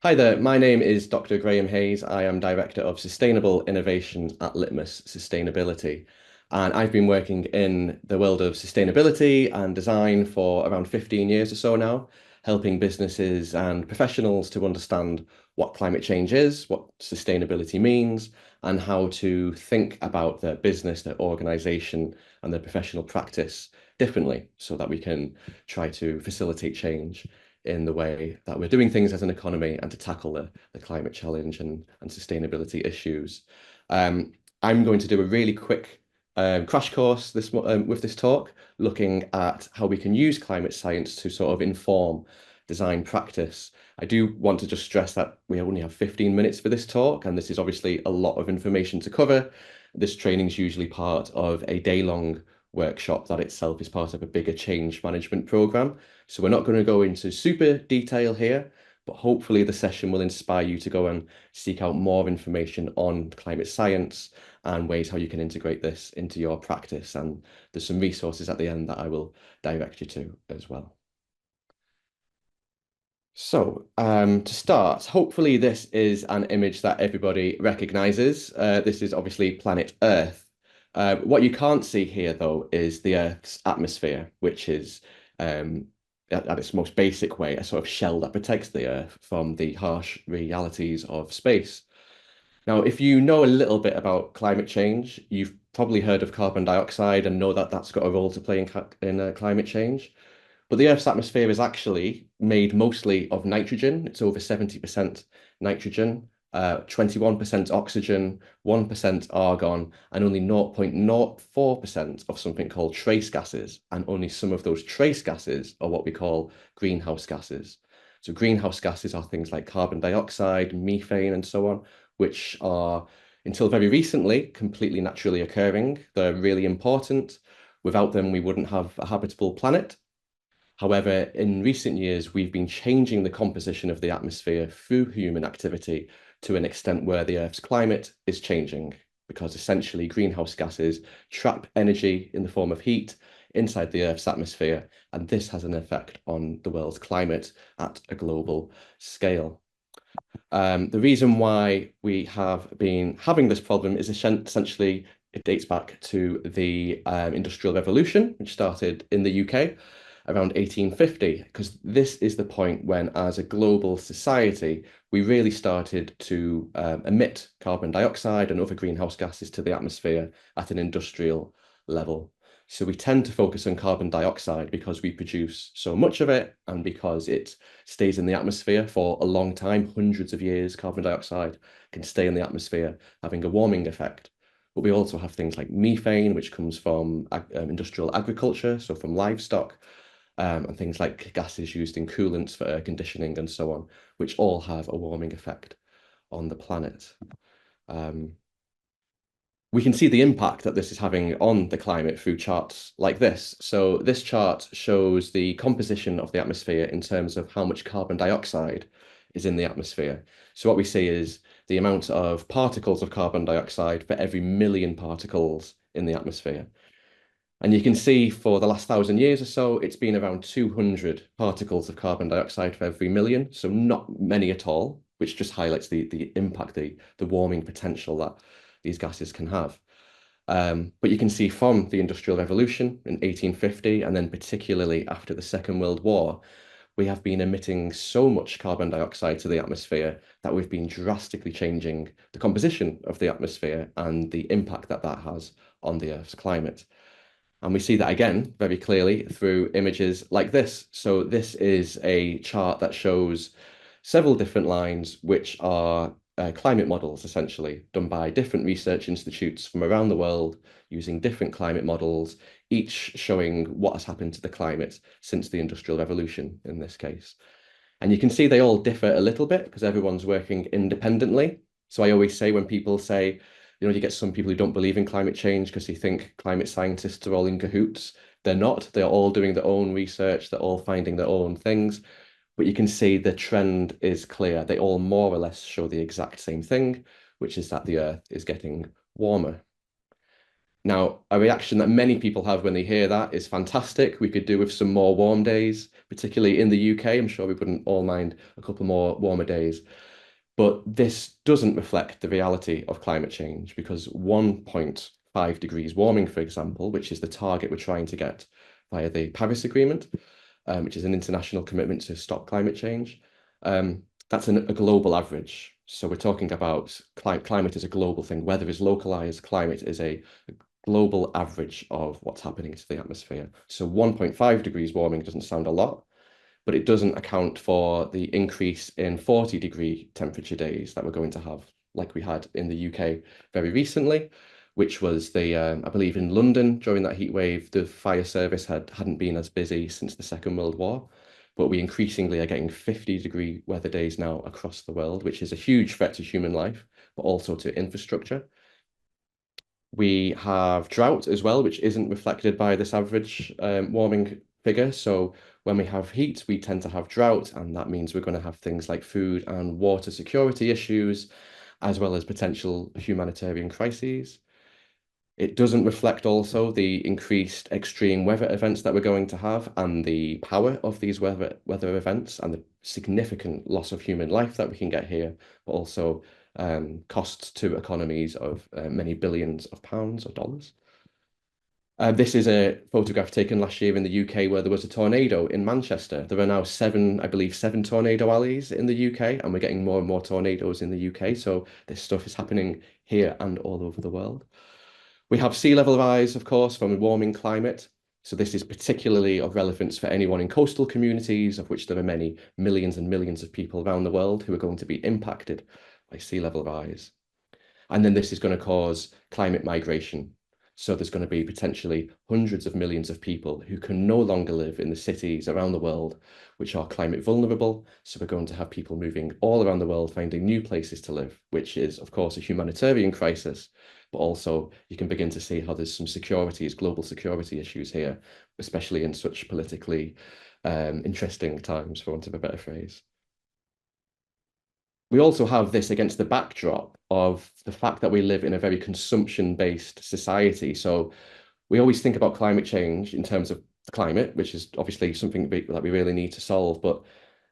Hi there, my name is Dr. Graeme Heyes. I am Director of Sustainable Innovation at Litmus Sustainability. And I've been working in the world of sustainability and design for around 15 years or so now, helping businesses and professionals to understand what climate change is, what sustainability means, and how to think about their business, their organization, and their professional practice differently so that we can try to facilitate change in the way that we're doing things as an economy and to tackle the climate challenge and sustainability issues. Um, I'm going to do a really quick crash course with this talk, looking at how we can use climate science to sort of inform design practice. I do want to just stress that we only have 15 minutes for this talk, and this is obviously a lot of information to cover. This training is usually part of a day-long workshop that itself is part of a bigger change management program. So we're not going to go into super detail here, but hopefully the session will inspire you to go and seek out more information on climate science and ways how you can integrate this into your practice. And there's some resources at the end that I will direct you to as well. So, to start, hopefully this is an image that everybody recognizes. This is obviously planet Earth. What you can't see here, though, is the Earth's atmosphere, which is, at its most basic way, a sort of shell that protects the Earth from the harsh realities of space. Now, if you know a little bit about climate change, you've probably heard of carbon dioxide and know that that's got a role to play in climate change. But the Earth's atmosphere is actually made mostly of nitrogen. It's over 70% nitrogen, 21% oxygen, 1% argon, and only 0.04% of something called trace gases. And only some of those trace gases are what we call greenhouse gases. So greenhouse gases are things like carbon dioxide, methane, and so on, which are, until very recently, completely naturally occurring. They're really important. Without them, we wouldn't have a habitable planet. However, in recent years, we've been changing the composition of the atmosphere through human activity to an extent where the Earth's climate is changing, because essentially greenhouse gases trap energy in the form of heat inside the Earth's atmosphere, and this has an effect on the world's climate at a global scale. The reason why we have been having this problem is essentially it dates back to the Industrial Revolution, which started in the UK around 1850, because this is the point when, as a global society, we really started to emit carbon dioxide and other greenhouse gases to the atmosphere at an industrial level. So we tend to focus on carbon dioxide because we produce so much of it and because it stays in the atmosphere for a long time, hundreds of years. Carbon dioxide can stay in the atmosphere, having a warming effect. But we also have things like methane, which comes from industrial agriculture, so from livestock, and things like gases used in coolants for air conditioning and so on, which all have a warming effect on the planet. Um, we can see the impact that this is having on the climate through charts like this. So this chart shows the composition of the atmosphere in terms of how much carbon dioxide is in the atmosphere. So what we see is the amount of particles of carbon dioxide for every million particles in the atmosphere. And you can see for the last 1,000 years or so, it's been around 200 particles of carbon dioxide for every million. So not many at all, which just highlights the impact, the warming potential that these gases can have. But you can see from the Industrial Revolution in 1850, and then particularly after the Second World War, we have been emitting so much carbon dioxide to the atmosphere that we've been drastically changing the composition of the atmosphere and the impact that that has on the Earth's climate. And we see that again very clearly through images like this. So this is a chart that shows several different lines, which are climate models, essentially, done by different research institutes from around the world using different climate models, each showing what has happened to the climate since the Industrial Revolution in this case. And you can see they all differ a little bit because everyone's working independently. So I always say when people say, you get some people who don't believe in climate change because they think climate scientists are all in cahoots. They're not. They're all doing their own research. They're all finding their own things. But you can see the trend is clear. They all more or less show the exact same thing, which is that the Earth is getting warmer. Now, a reaction that many people have when they hear that is fantastic. We could do with some more warm days. particularly in the UK. I'm sure we wouldn't all mind a couple more warmer days. But this doesn't reflect the reality of climate change because 1.5 degrees warming, for example, which is the target we're trying to get via the Paris Agreement, which is an international commitment to stop climate change. That's a global average. So we're talking about climate is a global thing. Weather is localized. Climate is a global average of what's happening to the atmosphere. So 1.5 degrees warming doesn't sound a lot, but it doesn't account for the increase in 40-degree temperature days that we're going to have, like we had in the UK very recently, which was I believe in London during that heat wave, the fire service hadn't been as busy since the Second World War. But we increasingly are getting 50-degree weather days now across the world, which is a huge threat to human life, but also to infrastructure. We have drought as well, which isn't reflected by this average warming figure. So when we have heat, we tend to have drought, and that means we're going to have things like food and water security issues, as well as potential humanitarian crises. It doesn't reflect also the increased extreme weather events that we're going to have and the power of these weather events and the significant loss of human life that we can get here, but also costs to economies of many billions of pounds or dollars. This is a photograph taken last year in the UK where there was a tornado in Manchester. There are now I believe seven tornado alleys in the UK, and we're getting more and more tornadoes in the UK. So this stuff is happening here and all over the world. We have sea level rise, of course, from a warming climate. So this is particularly of relevance for anyone in coastal communities, of which there are many millions and millions of people around the world who are going to be impacted by sea level rise. And then this is going to cause climate migration. So there's going to be potentially hundreds of millions of people who can no longer live in the cities around the world, which are climate vulnerable. So we're going to have people moving all around the world, finding new places to live, which is, of course, a humanitarian crisis. But also you can begin to see how there's some global security issues here, especially in such politically interesting times, for want of a better phrase. We also have this against the backdrop of the fact that we live in a very consumption-based society. So we always think about climate change in terms of the climate, which is obviously something that we really need to solve. But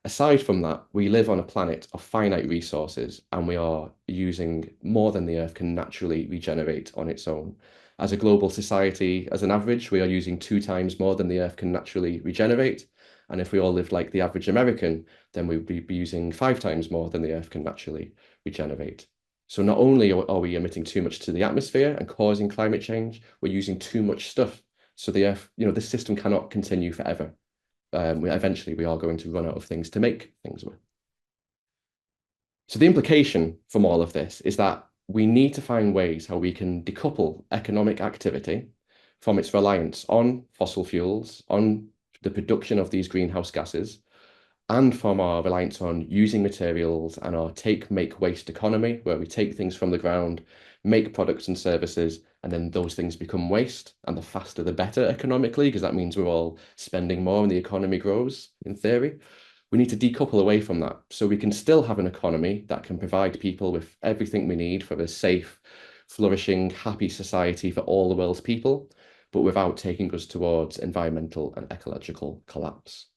aside from that, we live on a planet of finite resources and we are using more than the Earth can naturally regenerate on its own. As a global society, as an average, we are using 2 times more than the Earth can naturally regenerate. And if we all lived like the average American, then we would be using 5 times more than the Earth can naturally regenerate. So not only are we emitting too much to the atmosphere and causing climate change, we're using too much stuff. So the Earth, this system cannot continue forever. Eventually we are going to run out of things to make things with. So the implication from all of this is that we need to find ways how we can decouple economic activity from its reliance on fossil fuels, on the production of these greenhouse gases, and from our reliance on using materials and our take, make, waste economy, where we take things from the ground, make products and services, and then those things become waste. And the faster the better economically, because that means we're all spending more and the economy grows, in theory. We need to decouple away from that so we can still have an economy that can provide people with everything we need for a safe, flourishing, happy society for all the world's people, but without taking us towards environmental and ecological collapse.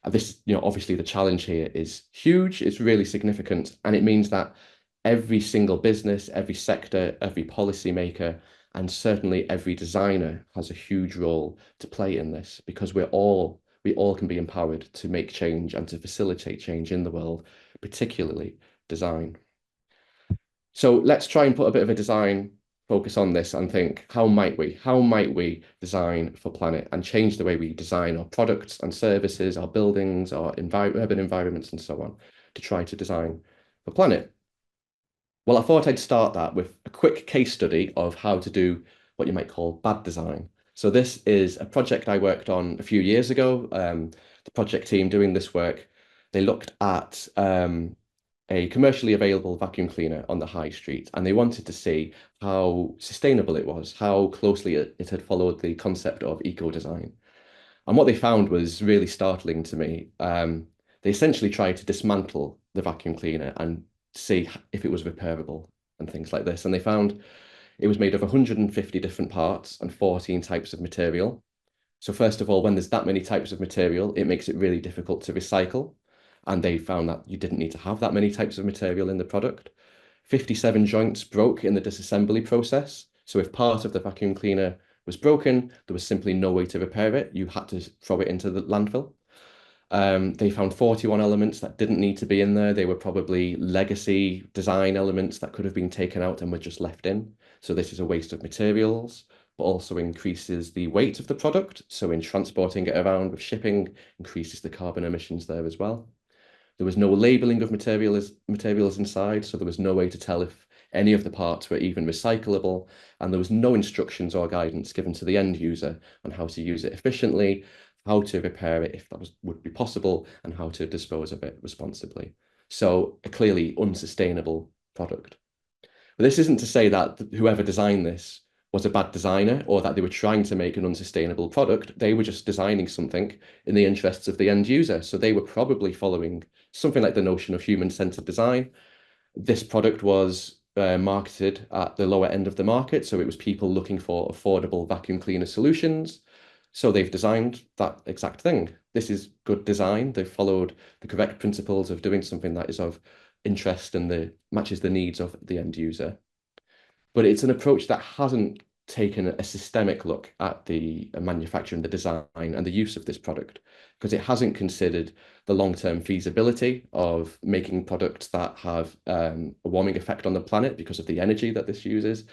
This, obviously the challenge here is huge, it's really significant, and it means that every single business, every sector, every policymaker, and certainly every designer has a huge role to play in this because we all can be empowered to make change and to facilitate change in the world, particularly design. So let's try and put a bit of a design focus on this and think, how might we design for planet and change the way we design our products and services, our buildings, our urban environments, and so on, to try to design for planet? Well, I thought I'd start that with a quick case study of how to do what you might call bad design. So this is a project I worked on a few years ago. The project team doing this work, they looked at a commercially available vacuum cleaner on the high street, and they wanted to see how sustainable it was, how closely it had followed the concept of eco-design. And what they found was really startling to me. They essentially tried to dismantle the vacuum cleaner and see if it was repairable and things like this. And they found it was made of 150 different parts and 14 types of material. So first of all, when there's that many types of material, it makes it really difficult to recycle. And they found that you didn't need to have that many types of material in the product. 57 joints broke in the disassembly process. So if part of the vacuum cleaner was broken, there was simply no way to repair it. You had to throw it into the landfill. They found 41 elements that didn't need to be in there. They were probably legacy design elements that could have been taken out and were just left in. So this is a waste of materials, but also increases the weight of the product. So in transporting it around with shipping, increases the carbon emissions there as well. There was no labeling of materials inside, so there was no way to tell if any of the parts were even recyclable, and there was no instructions or guidance given to the end user on how to use it efficiently, how to repair it if would be possible, and how to dispose of it responsibly. So a clearly unsustainable product. But this isn't to say that whoever designed this was a bad designer or that they were trying to make an unsustainable product. They were just designing something in the interests of the end user. So they were probably following something like the notion of human-centered design. This product was marketed at the lower end of the market. So it was people looking for affordable vacuum cleaner solutions. So they've designed that exact thing. This is good design. They've followed the correct principles of doing something that is of interest and matches the needs of the end user. But it's an approach that hasn't taken a systemic look at the manufacture and the design and the use of this product, because it hasn't considered the long-term feasibility of making products that have a warming effect on the planet because of the energy that this uses.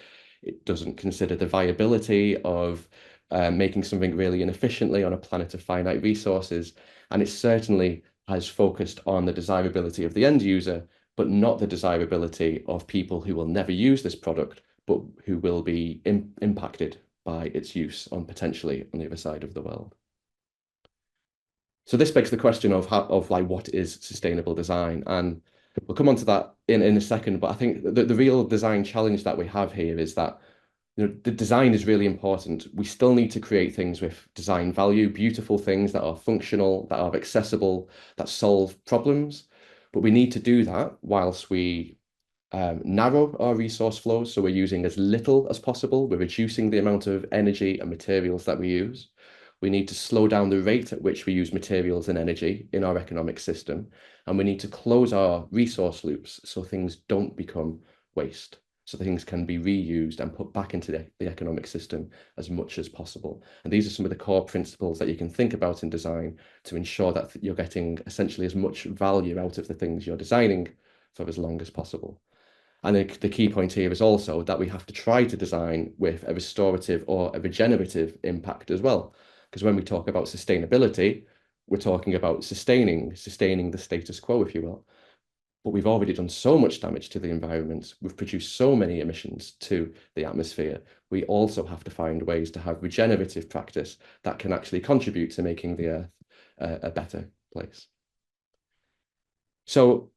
It doesn't consider the viability of making something really inefficiently on a planet of finite resources. And it certainly has focused on the desirability of the end user, but not the desirability of people who will never use this product, but who will be impacted by its use on potentially on the other side of the world. So this begs the question of like what is sustainable design, and we'll come on to that in a second. But I think the real design challenge that we have here is that the design is really important. We still need to create things with design value, beautiful things that are functional, that are accessible, that solve problems. But we need to do that whilst we narrow our resource flows. So we're using as little as possible. We're reducing the amount of energy and materials that we use. We need to slow down the rate at which we use materials and energy in our economic system. And we need to close our resource loops so things don't become waste. So things can be reused and put back into the economic system as much as possible. And these are some of the core principles that you can think about in design to ensure that you're getting essentially as much value out of the things you're designing for as long as possible. And the key point here is also that we have to try to design with a restorative or a regenerative impact as well. Because when we talk about sustainability, we're talking about sustaining the status quo, if you will. But we've already done so much damage to the environment. We've produced so many emissions to the atmosphere. We also have to find ways to have regenerative practice that can actually contribute to making the Earth a better place. So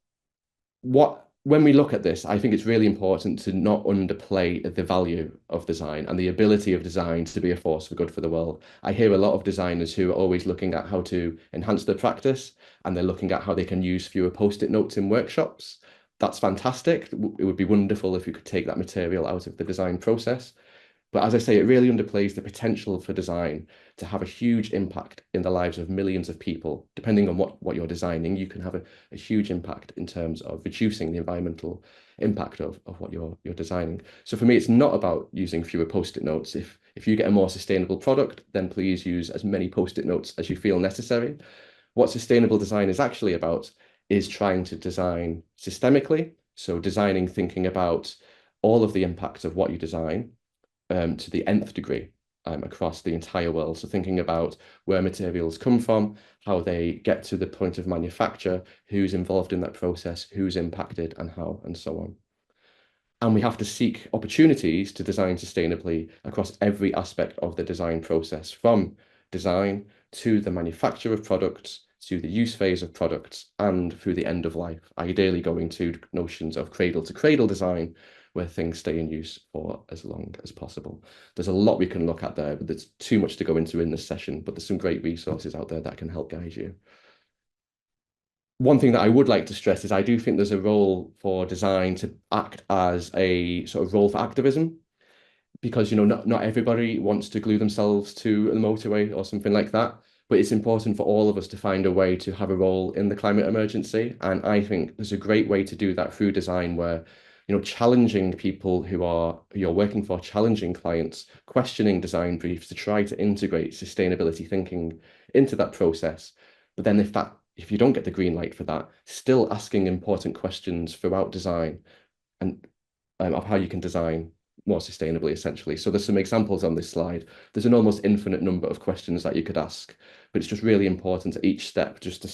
when we look at this, I think it's really important to not underplay the value of design and the ability of design to be a force for good for the world. I hear a lot of designers who are always looking at how to enhance their practice, and they're looking at how they can use fewer post-it notes in workshops. That's fantastic. It would be wonderful if you could take that material out of the design process. But as I say, it really underplays the potential for design to have a huge impact in the lives of millions of people. Depending on what you're designing, you can have a huge impact in terms of reducing the environmental impact of what you're designing. So for me, it's not about using fewer post-it notes. If you get a more sustainable product, then please use as many post-it notes as you feel necessary. What sustainable design is actually about is trying to design systemically. So designing, thinking about all of the impacts of what you design to the nth degree across the entire world. So thinking about where materials come from, how they get to the point of manufacture, who's involved in that process, who's impacted and how, and so on. And we have to seek opportunities to design sustainably across every aspect of the design process, from design to the manufacture of products, to the use phase of products, and through the end of life, ideally going to notions of cradle to cradle design, where things stay in use for as long as possible. There's a lot we can look at there, but there's too much to go into in this session, but there's some great resources out there that can help guide you. One thing that I would like to stress is I do think there's a role for design to act as a sort of role for activism. because not everybody wants to glue themselves to the motorway or something like that. But it's important for all of us to find a way to have a role in the climate emergency. And I think there's a great way to do that through design where, challenging people who you're working for, challenging clients, questioning design briefs to try to integrate sustainability thinking into that process. But then if you don't get the green light for that, still asking important questions throughout design and of how you can design more sustainably, essentially. So there's some examples on this slide. There's an almost infinite number of questions that you could ask, but it's just really important at each step just to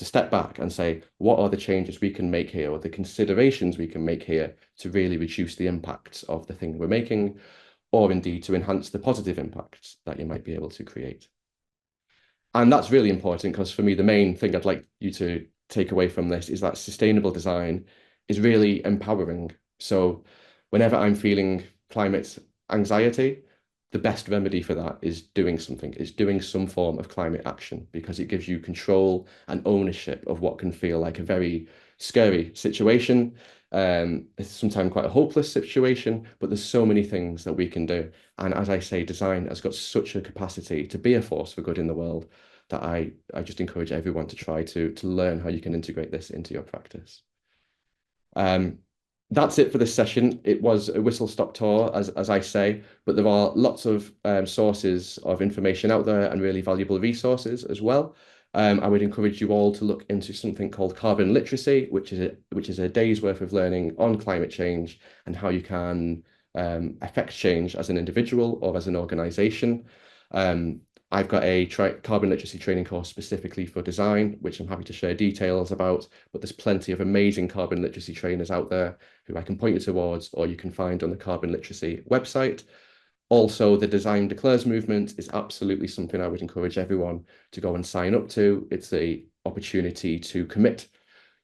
step back and say, what are the changes we can make here or the considerations we can make here to really reduce the impacts of the thing we're making, or indeed to enhance the positive impacts that you might be able to create. And that's really important because for me, the main thing I'd like you to take away from this is that sustainable design is really empowering. So whenever I'm feeling climate anxiety, the best remedy for that is doing something, is doing some form of climate action because it gives you control and ownership of what can feel like a very scary situation. It's sometimes quite a hopeless situation, but there's so many things that we can do. And as I say, design has got such a capacity to be a force for good in the world that I just encourage everyone to try to learn how you can integrate this into your practice. Um, that's it for this session. It was a whistle-stop tour, as I say, but there are lots of sources of information out there and really valuable resources as well. I would encourage you all to look into something called carbon literacy, which is a day's worth of learning on climate change and how you can affect change as an individual or as an organization. I've got a carbon literacy training course specifically for design, which I'm happy to share details about, but there's plenty of amazing carbon literacy trainers out there who I can point you towards, or you can find on the carbon literacy website. Also, the Design Declares movement is absolutely something I would encourage everyone to go and sign up to. It's an opportunity to commit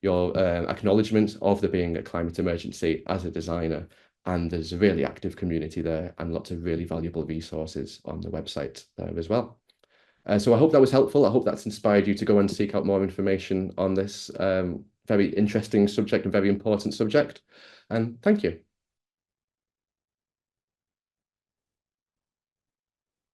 your acknowledgement of there being a climate emergency as a designer. And there's a really active community there and lots of really valuable resources on the website there as well. So I hope that was helpful. I hope that's inspired you to go and seek out more information on this very interesting subject and very important subject. And thank you.